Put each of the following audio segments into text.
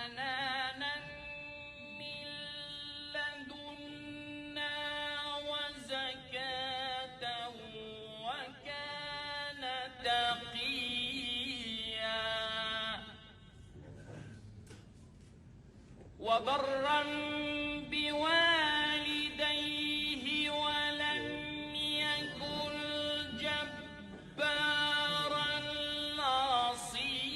حنانا من لدنا وزكاة وكان تقيا وبرا بوالديه ولم يكن جبارا عصيا.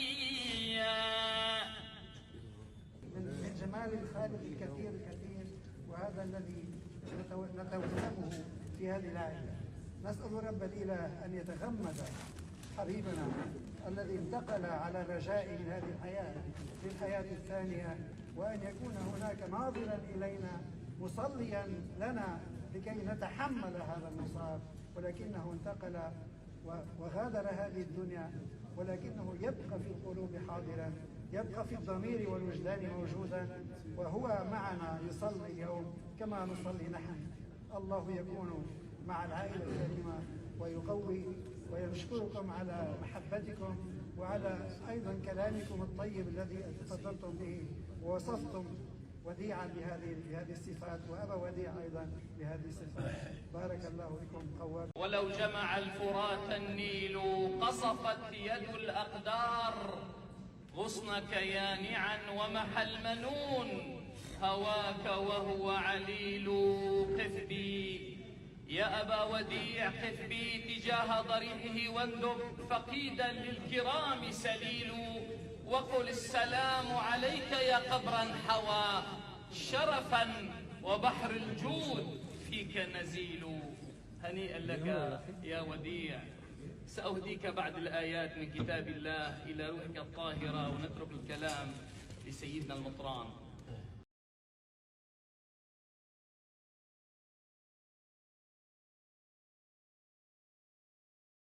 من جمال الخالق الكثير وهذا الذي نتوهمه في هذه الآية. نسأل رب الإله أن يتغمد حبيبنا الذي انتقل على رجاء من هذه الحياة للحياة الثانية، وأن يكون هناك ناظرا إلينا مصليا لنا لكي نتحمل هذا المصاب، ولكنه انتقل وغادر هذه الدنيا، ولكنه يبقى في القلوب حاضرا، يبقى في الضمير والوجدان موجودا، وهو معنا يصلي اليوم كما نصلي نحن. الله يكون مع العائلة الكريمة ويقوي، ويشكركم على محبتكم وعلى أيضا كلامكم الطيب الذي تفضلتم به ووصفتم وديعا بهذه الصفات، وأبا وديع أيضا بهذه الصفات. بارك الله بكم قوام. ولو جمع الفرات النيل قصفت يد الأقدار غصنك يانعا ومحى المنون هواك وهو عليل. قف بي يا أبا وديع، قف بي تجاه ضريحه واندب فقيدا للكرام سليل. وقل السلام عليك يا قبرا حوى شرفا وبحر الجود فيك نزيل. هنيئا لك يا وديع. سأهديك بعد الآيات من كتاب الله إلى روحك الطاهرة، ونترك الكلام لسيدنا المطران.